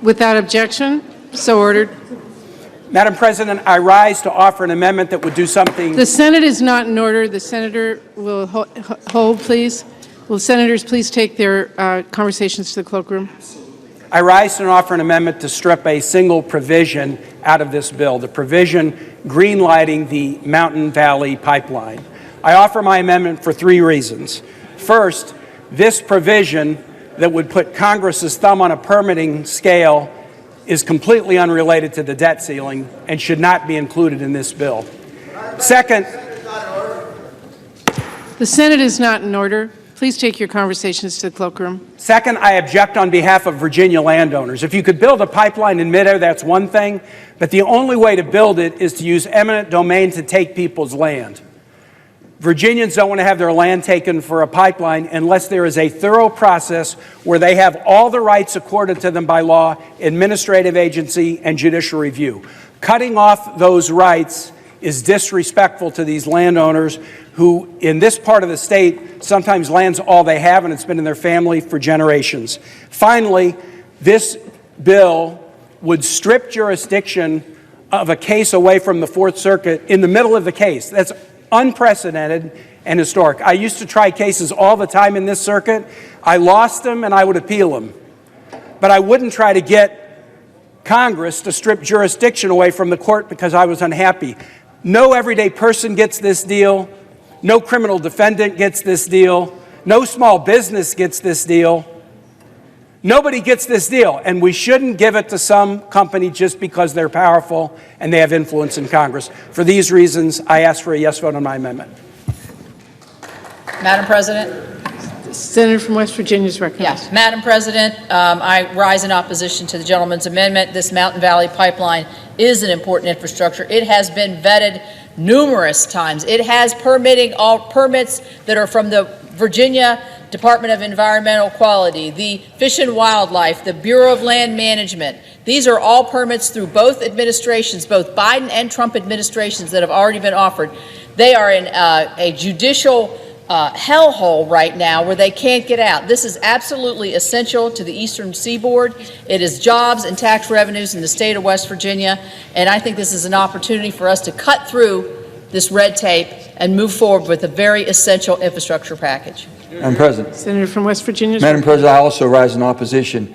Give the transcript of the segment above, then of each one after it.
Without objection, so ordered. Madam President, I rise to offer an amendment that would do something. The Senate is not in order. The senator will hold, please. Will senators please take their conversations to the cloakroom? I rise to offer an amendment to strip a single provision out of this bill, the provision greenlighting the Mountain Valley Pipeline. I offer my amendment for three reasons. First, this provision that would put Congress's thumb on a permitting scale is completely unrelated to the debt ceiling and should not be included in this bill. Second, the Senate is not in order. Please take your conversations to the cloakroom. Second, I object on behalf of Virginia landowners. If you could build a pipeline in midair, that's one thing, but the only way to build it is to use eminent domain to take people's land. Virginians don't want to have their land taken for a pipeline unless there is a thorough process where they have all the rights accorded to them by law, administrative agency, and judicial review. Cutting off those rights is disrespectful to these landowners who, in this part of the state, sometimes land's all they have and it's been in their family for generations. Finally, this bill would strip jurisdiction of a case away from the Fourth Circuit in the middle of the case. That's unprecedented and historic. I used to try cases all the time in this circuit. I lost them and I would appeal them. But I wouldn't try to get Congress to strip jurisdiction away from the court because I was unhappy. No everyday person gets this deal. No criminal defendant gets this deal. No small business gets this deal. Nobody gets this deal, and we shouldn't give it to some company just because they're powerful and they have influence in Congress. For these reasons, I ask for a yes vote on my amendment. Madam President? The senator from West Virginia is recognized. Yes. Madam President, I rise in opposition to the gentleman's amendment. This Mountain Valley Pipeline is an important infrastructure. It has been vetted numerous times. It has all permits that are from the Virginia Department of Environmental Quality, the Fish and Wildlife, the Bureau of Land Management. These are all permits through both administrations, both Biden and Trump administrations, that have already been offered. They are in a judicial hellhole right now where they can't get out. This is absolutely essential to the Eastern Seaboard. It is jobs and tax revenues in the state of West Virginia, and I think this is an opportunity for us to cut through this red tape and move forward with a very essential infrastructure package. Madam President. Senator from West Virginia. Madam President, I also rise in opposition.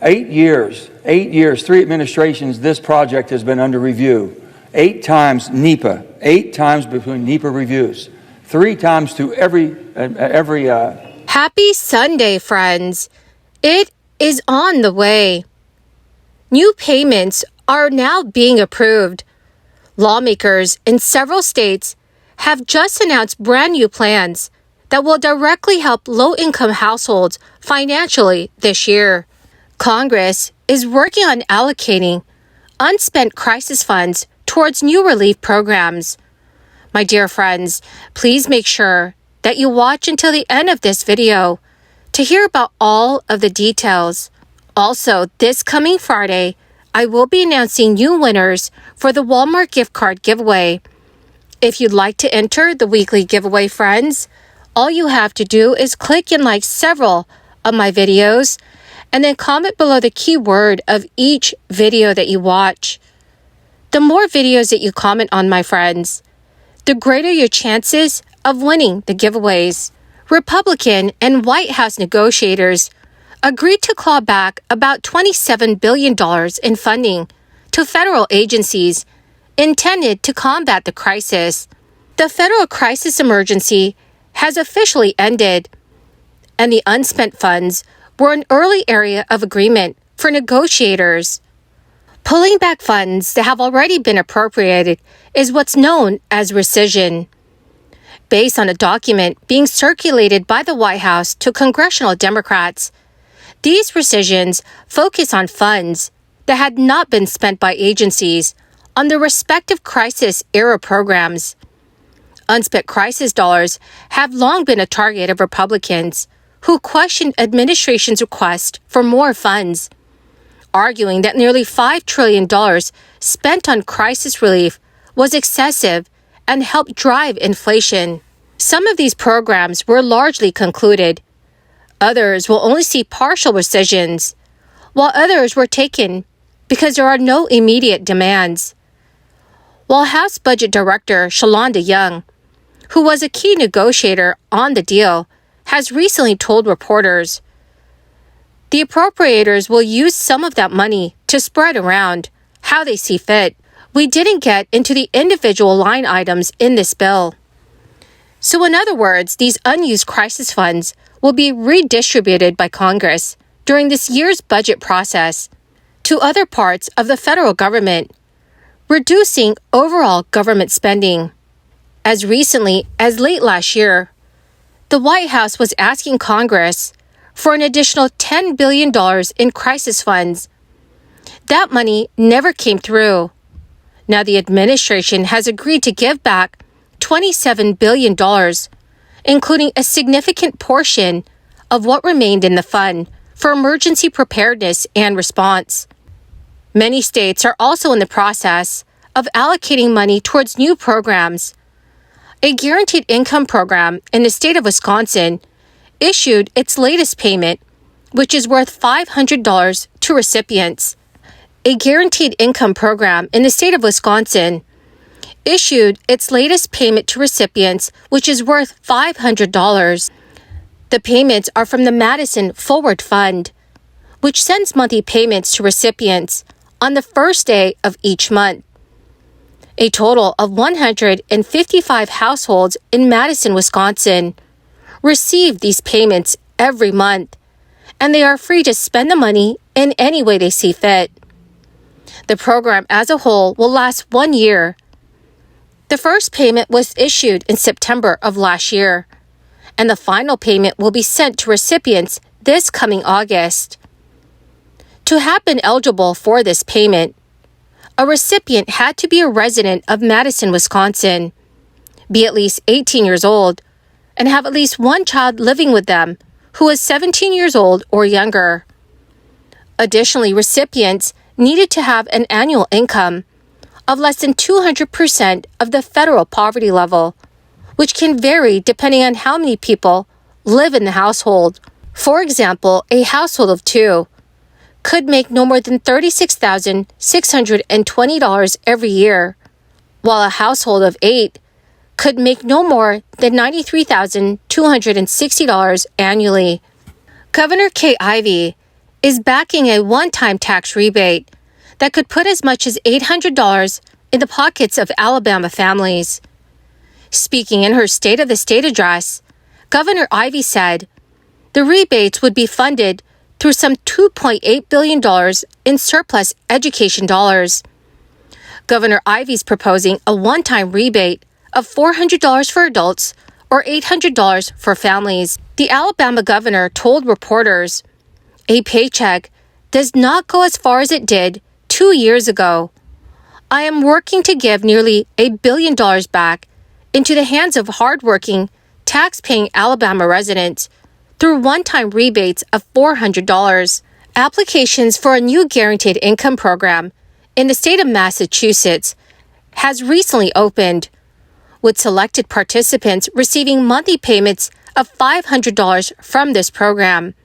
8 years, 3 administrations, this project has been under review. 8 times NEPA, 8 times between NEPA reviews, 3 times to every. Happy Sunday, friends. It is on the way. New payments are now being approved. Lawmakers in several states have just announced brand new plans that will directly help low-income households financially this year. Congress is working on allocating unspent crisis funds towards new relief programs. My dear friends, please make sure that you watch until the end of this video to hear about all of the details. Also, this coming Friday, I will be announcing new winners for the Walmart gift card giveaway. If you'd like to enter the weekly giveaway, friends, all you have to do is click and like several of my videos and then comment below the keyword of each video that you watch. The more videos that you comment on, my friends, the greater your chances of winning the giveaways. Republican and White House negotiators agreed to claw back about $27 billion in funding to federal agencies intended to combat the crisis. The federal crisis emergency has officially ended, and the unspent funds were an early area of agreement for negotiators. Pulling back funds that have already been appropriated is what's known as rescission. Based on a document being circulated by the White House to congressional Democrats, these rescissions focus on funds that had not been spent by agencies on their respective crisis-era programs. Unspent crisis dollars have long been a target of Republicans who questioned administration's request for more funds, arguing that nearly $5 trillion spent on crisis relief was excessive and helped drive inflation. Some of these programs were largely concluded. Others will only see partial rescissions. while others were taken because there are no immediate demands. While House Budget Director Shalonda Young, who was a key negotiator on the deal, has recently told reporters the appropriators will use some of that money to spread around how they see fit. We didn't get into the individual line items in this bill. So in other words, these unused crisis funds will be redistributed by Congress during this year's budget process to other parts of the federal government, reducing overall government spending. As recently as late last year, the White House was asking Congress for an additional $10 billion in crisis funds. That money never came through. Now the administration has agreed to give back $27 billion, including a significant portion of what remained in the fund for emergency preparedness and response. Many states are also in the process of allocating money towards new programs. A guaranteed income program in the state of Wisconsin issued its latest payment, which is worth $500 to recipients. A guaranteed income program in the state of Wisconsin issued its latest payment to recipients, which is worth $500. The payments are from the Madison Forward Fund, which sends monthly payments to recipients on the first day of each month. A total of 155 households in Madison, Wisconsin, receive these payments every month, and they are free to spend the money in any way they see fit. The program as a whole will last 1 year. The first payment was issued in September of last year, and the final payment will be sent to recipients this coming August. To have been eligible for this payment, a recipient had to be a resident of Madison, Wisconsin, be at least 18 years old, and have at least one child living with them who is 17 years old or younger. Additionally, recipients needed to have an annual income of less than 200% of the federal poverty level, which can vary depending on how many people live in the household. For example, a household of 2 could make no more than $36,620 every year, while a household of 8 could make no more than $93,260 annually. Governor Kay Ivey is backing a one-time tax rebate that could put as much as $800 in the pockets of Alabama families. Speaking in her State of the State address, Governor Ivey said the rebates would be funded through some $2.8 billion in surplus education dollars. Governor Ivey's proposing a one-time rebate of $400 for adults or $800 for families. The Alabama governor told reporters, "A paycheck does not go as far as it did 2 years ago. I am working to give nearly $1 billion back into the hands of hardworking, tax-paying Alabama residents through one-time rebates of $400. Applications for a new guaranteed income program in the state of Massachusetts has recently opened, with selected participants receiving monthly payments of $500 from this program.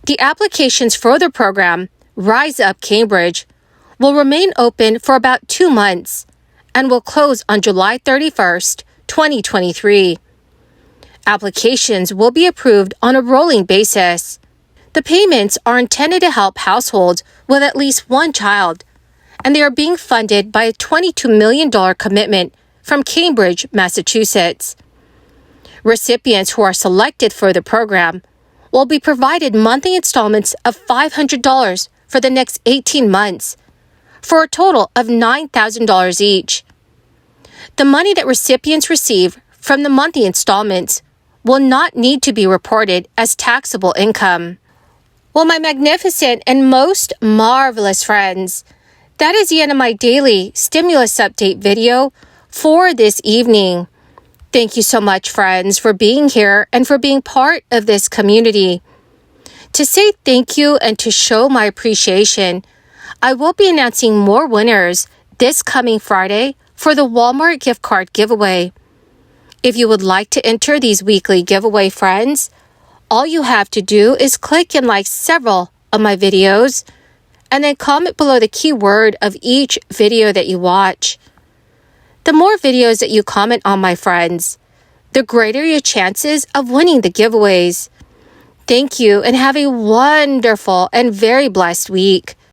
The applications for the program, Rise Up Cambridge, will remain open for about 2 months and will close on July 31st, 2023. Applications will be approved on a rolling basis. The payments are intended to help households with at least one child, and they are being funded by a $22 million commitment from Cambridge, Massachusetts. Recipients who are selected for the program will be provided monthly installments of $500 for the next 18 months, for a total of $9,000 each. The money that recipients receive from the monthly installments will not need to be reported as taxable income. Well, my magnificent and most marvelous friends, that is the end of my daily stimulus update video for this evening. Thank you so much, friends, for being here and for being part of this community. To say thank you and to show my appreciation, I will be announcing more winners this coming Friday for the Walmart gift card giveaway. If you would like to enter these weekly giveaway, friends, all you have to do is click and like several of my videos and then comment below the keyword of each video that you watch. The more videos that you comment on, my friends, the greater your chances of winning the giveaways. Thank you and have a wonderful and very blessed week.